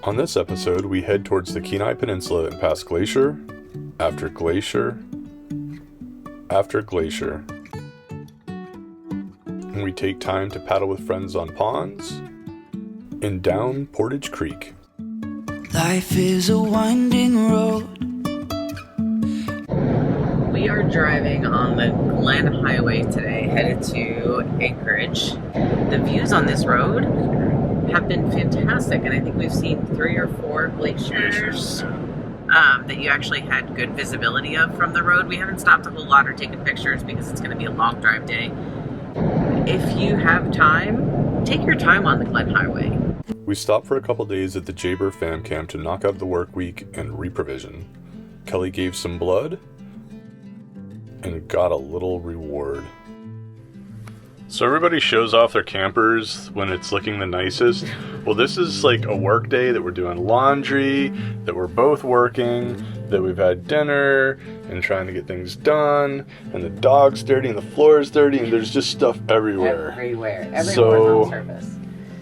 On this episode, we head towards the Kenai Peninsula and pass glacier after glacier after glacier. And we take time to paddle with friends on ponds and down Portage Creek. Life is a winding road. We are driving on the Glen Highway today, headed to Anchorage. The views on this road have been fantastic, and I think we've seen 3 or 4 glaciers that you actually had good visibility of from the road. We haven't stopped a whole lot or taken pictures because it's going to be a long drive day. If you have time, take your time on the Glen Highway. We stopped for a couple days at the Jaber Fam Camp to knock out the work week and reprovision. Kelly gave some blood and got a little reward. So everybody shows off their campers when it's looking the nicest. Well, this is like a work day that we're doing laundry, that we're both working, that we've had dinner and trying to get things done, and the dog's dirty and the floor is dirty and there's just stuff everywhere. Everyone's So, on surface.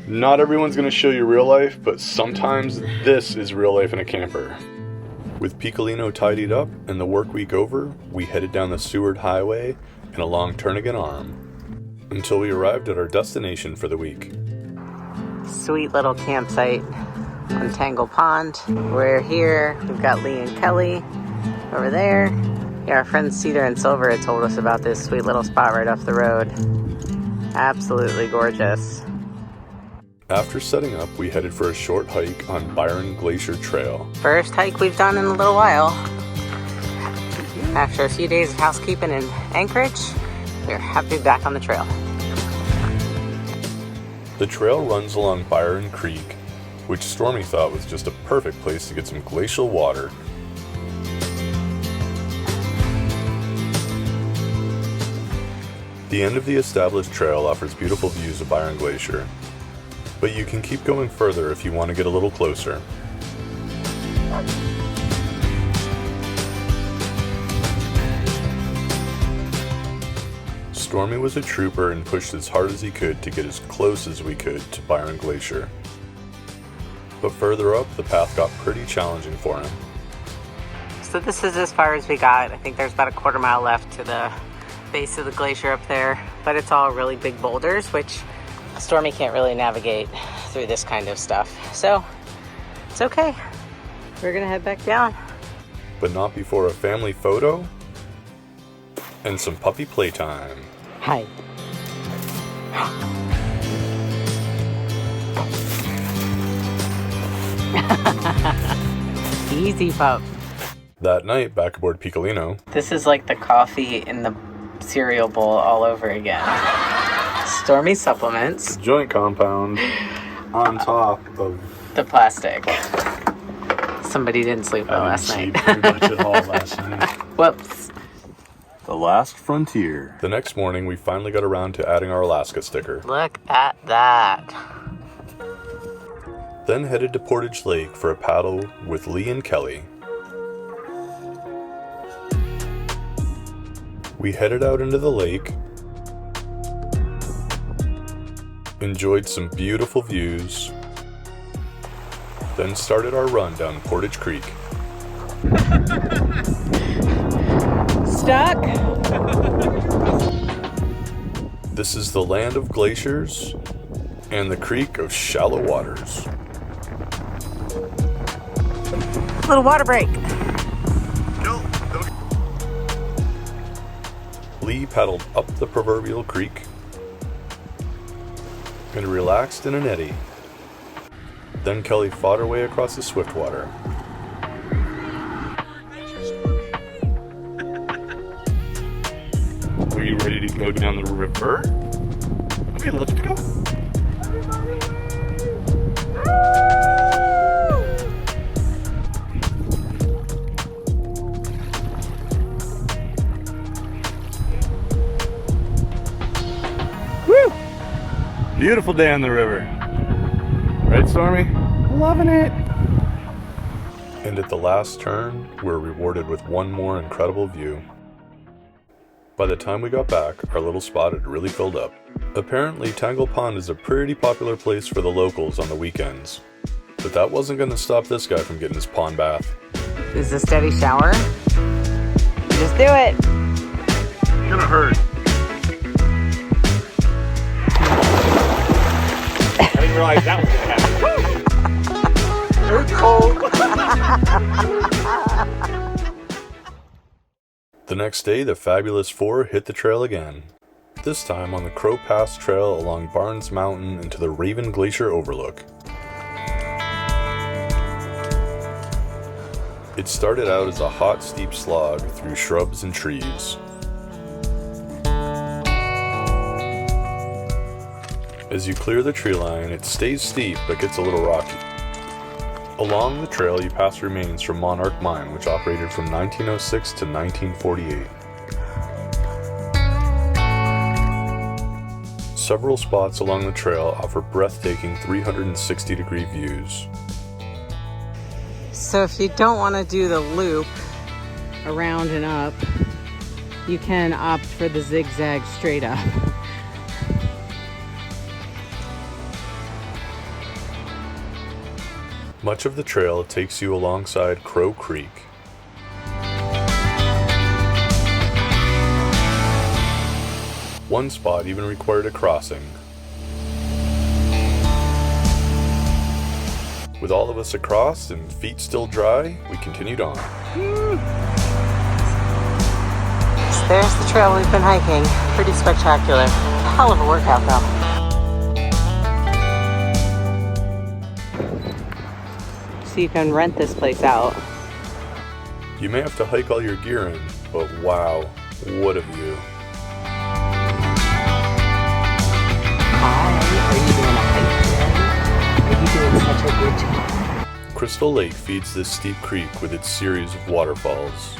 Not everyone's going to show you real life, but sometimes this is real life in a camper. With Piccolino tidied up and the work week over, we headed down the Seward Highway and along Turnagain Arm until we arrived at our destination for the week. Sweet little campsite on Tangle Pond. We're here. We've got Lee and Kelly over there. Yeah, our friends Cedar and Silver had told us about this sweet little spot right off the road. Absolutely gorgeous. After setting up, we headed for a short hike on Byron Glacier Trail. First hike we've done in a little while. After a few days of housekeeping in Anchorage, we're happy to be back on the trail. The trail runs along Byron Creek, which Stormy thought was just a perfect place to get some glacial water. The end of the established trail offers beautiful views of Byron Glacier, but you can keep going further if you want to get a little closer. Stormy was a trooper and pushed as hard as he could to get as close as we could to Byron Glacier. But further up, the path got pretty challenging for him. So this is as far as we got. I think there's about a quarter mile left to the base of the glacier up there, but it's all really big boulders, which Stormy can't really navigate through this kind of stuff. So it's okay. We're gonna head back down. But not before a family photo and some puppy playtime. Hi. Easy pup. That night, back aboard Piccolino, This is like the coffee in the cereal bowl all over again. Stormy supplements. joint compound on top of... The plastic. Somebody didn't sleep well I last didn't night. sleep pretty much at all last night. Whoops. The last frontier. The next morning, we finally got around to adding our Alaska sticker. Look at that. Then headed to Portage Lake for a paddle with Lee and Kelly. We headed out into the lake, enjoyed some beautiful views, then started our run down Portage Creek. Stuck? This is the land of glaciers and the creek of shallow waters. Little water break. Lee paddled up the proverbial creek and relaxed in an eddy. Then Kelly fought her way across the swift water. Are you ready to go down the river? Okay, let's go. Woo! Beautiful day on the river. Right, Stormy? Loving it. And at the last turn, we're rewarded with one more incredible view. By the time we got back, our little spot had really filled up. Apparently, Tangle Pond is a pretty popular place for the locals on the weekends. But that wasn't going to stop this guy from getting his pond bath. Is a steady shower? Just do it. It's gonna hurt. I didn't realize that was gonna happen. It was cold. The next day, the fabulous four hit the trail again. This time on the Crow Pass Trail along Barnes Mountain into the Raven Glacier overlook. It started out as a hot, steep slog through shrubs and trees. As you clear the tree line, it stays steep but gets a little rocky. Along the trail, you pass remains from Monarch Mine, which operated from 1906 to 1948. Several spots along the trail offer breathtaking 360-degree views. So if you don't want to do the loop around and up, you can opt for the zigzag straight up. Much of the trail takes you alongside Crow Creek. One spot even required a crossing. With all of us across and feet still dry, we continued on. So there's the trail we've been hiking. Pretty spectacular. Hell of a workout though. So you can rent this place out. You may have to hike all your gear in, but wow, what a view. Hi, are you doing a hike today? Are you doing such a good job? Crystal Lake feeds this steep creek with its series of waterfalls.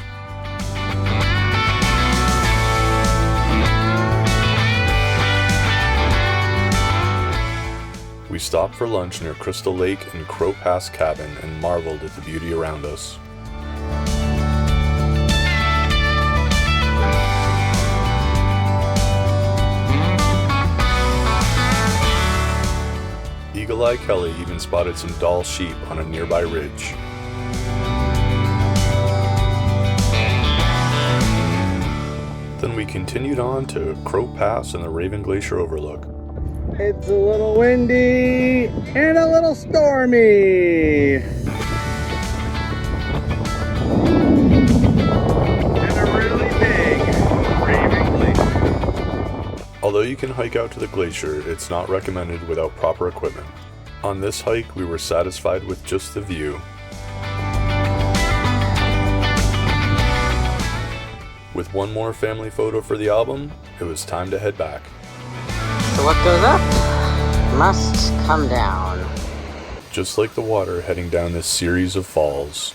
We stopped for lunch near Crystal Lake and Crow Pass Cabin and marveled at the beauty around us. Eagle-Eye Kelly even spotted some doll sheep on a nearby ridge. Then we continued on to Crow Pass and the Raven Glacier overlook. It's a little windy and a little stormy. And a really big Raven Glacier. Although you can hike out to the glacier, it's not recommended without proper equipment. On this hike, we were satisfied with just the view. With one more family photo for the album, it was time to head back. So what goes up must come down. Just like the water heading down this series of falls.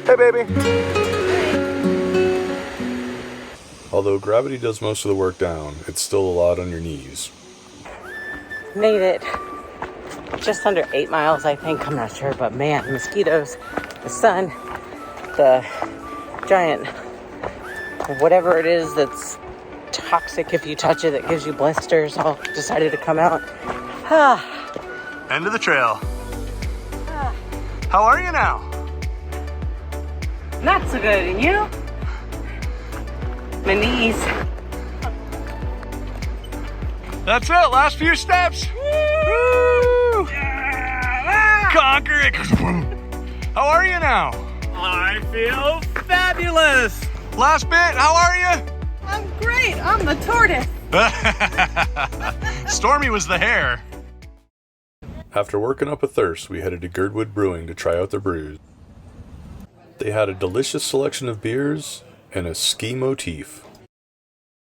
Hey, baby. Although gravity does most of the work down, it's still a lot on your knees. Made it. Just under 8 miles, I think. I'm not sure, but man, mosquitoes, the sun, the giant whatever it is that's toxic if you touch it, that gives you blisters, all decided to come out. End of the trail. How are you now? Not so good, and you? My knees. That's it, last few steps. Woo! Yeah! Conquer it. How are you now? I feel fabulous. Last bit, how are you? I'm great. I'm the tortoise. Stormy was the hare. After working up a thirst, we headed to Girdwood Brewing to try out their brews. They had a delicious selection of beers and a ski motif.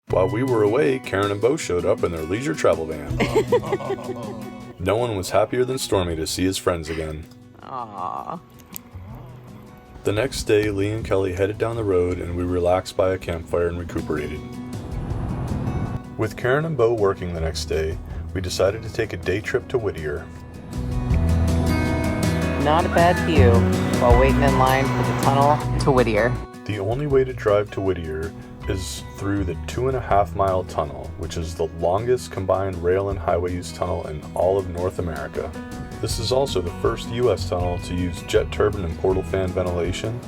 While we were away, Karen and Bo showed up in their leisure travel van. No one was happier than Stormy to see his friends again. Aww. The next day, Lee and Kelly headed down the road and we relaxed by a campfire and recuperated. With Karen and Bo working the next day, we decided to take a day trip to Whittier. Not a bad view while waiting in line for the tunnel to Whittier. The only way to drive to Whittier is through the 2.5-mile tunnel, which is the longest combined rail and highway use tunnel in all of North America. This is also the first U.S. tunnel to use jet turbine and portal fan ventilation,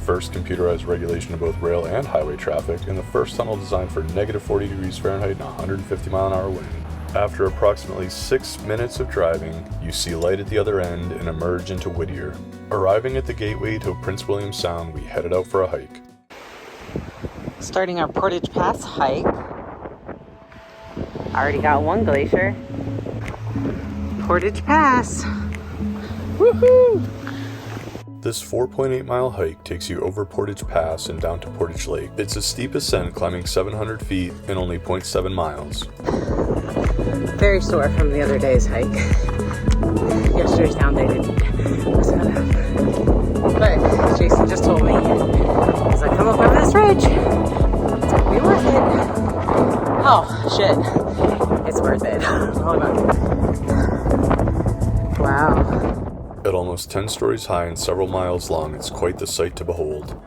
first computerized regulation of both rail and highway traffic, and the first tunnel designed for negative 40 degrees Fahrenheit and 150 mile an hour wind. After approximately 6 minutes of driving, you see light at the other end and emerge into Whittier. Arriving at the gateway to Prince William Sound, we headed out for a hike. Starting our Portage Pass hike. Already got one glacier. Portage Pass. Woohoo! This 4.8-mile hike takes you over Portage Pass and down to Portage Lake. It's a steep ascent climbing 700 feet in only 0.7 miles. Very sore from the other day's hike. Yesterday's down day wasn't enough. But Jason just told me, as I come up over this ridge, it's gonna be worth it. Oh, shit. It's worth it. Hold on. Wow. At almost 10 stories high and several miles long, it's quite the sight to behold.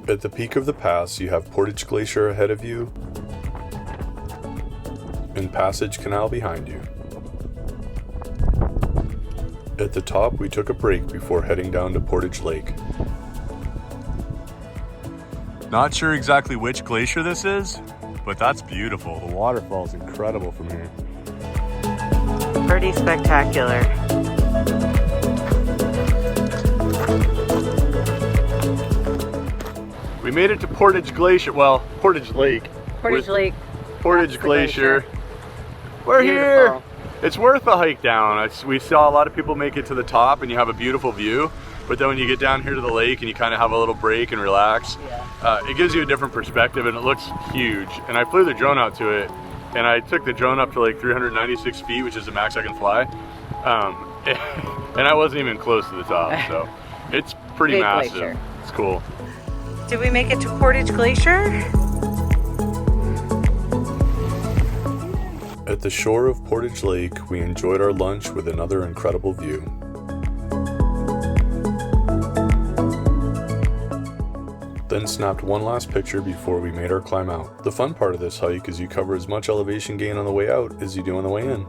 At the peak of the pass, you have Portage Glacier ahead of you and Passage Canal behind you. At the top, we took a break before heading down to Portage Lake. Not sure exactly which glacier this is, but that's beautiful. The waterfall's incredible from here. Pretty spectacular. We made it to Portage Glacier, well, Portage Lake. Portage Lake. Portage That's the Glacier. glacier. We're Beautiful. here. It's worth the hike down. We saw a lot of people make it to the top and you have a beautiful view, but then when you get down here to the lake and you kind of have a little break and relax, it gives you a different perspective and it looks huge. And I flew the drone out to it and I took the drone up to like 396 feet, which is the max I can fly. And I wasn't even close to the top, so it's pretty Big massive. glacier. It's cool. Did we make it to Portage Glacier? At the shore of Portage Lake, we enjoyed our lunch with another incredible view. Then snapped one last picture before we made our climb out. The fun part of this hike is you cover as much elevation gain on the way out as you do on the way in.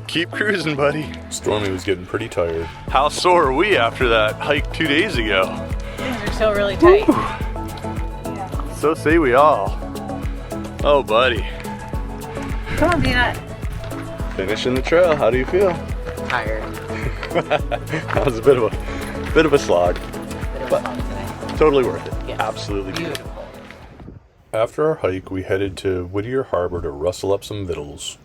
Keep cruising, buddy. Stormy was getting pretty tired. How sore are we after that hike 2 days ago? Things are still really tight. So say we all. Oh, buddy. Come on, Peanut. Finishing the trail, how do you feel? Tired. That was a bit of a slog, but totally worth it. Yes. Absolutely beautiful. Beautiful. After our hike, we headed to Whittier Harbor to rustle up some victuals.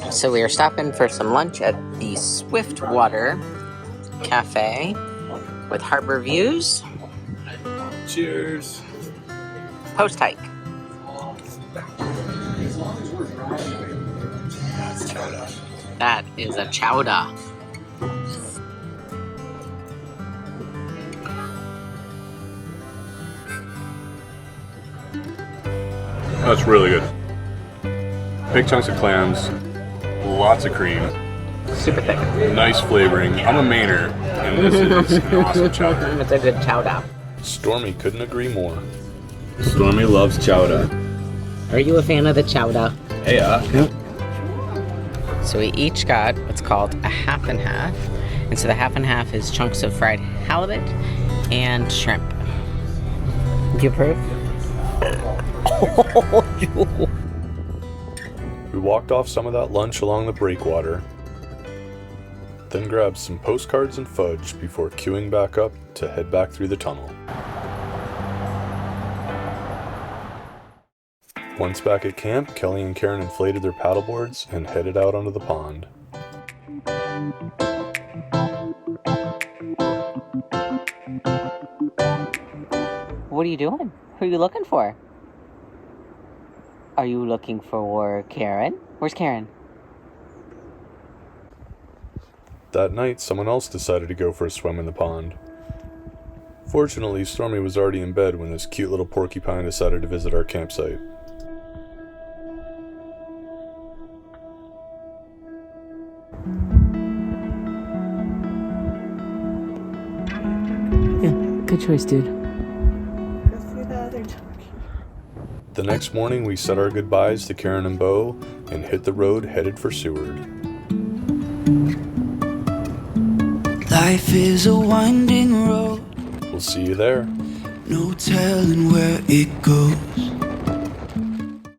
So we are stopping for some lunch at the Swiftwater Cafe with harbor views. Cheers. Post hike. That is a chowder. That's really good. Big chunks of clams, lots of cream, Super thick. nice flavoring. I'm a Mainer, and this is an awesome chowder. It's a good chowder. Stormy couldn't agree more. Stormy loves chowder. Are you a fan of the chowder? Yeah. So we each got what's called a half and half. And so the half and half is chunks of fried halibut and shrimp. Do you approve? We walked off some of that lunch along the breakwater, then grabbed some postcards and fudge before queuing back up to head back through the tunnel. Once back at camp, Kelly and Karen inflated their paddleboards and headed out onto the pond. What are you doing? Who are you looking for? Are you looking for Karen? Where's Karen? That night, someone else decided to go for a swim in the pond. Fortunately, Stormy was already in bed when this cute little porcupine decided to visit our campsite. Yeah, good choice, dude. The next morning, we said our goodbyes to Karen and Bo and hit the road headed for Seward. Life is a winding road, We'll see you there. no telling where it goes.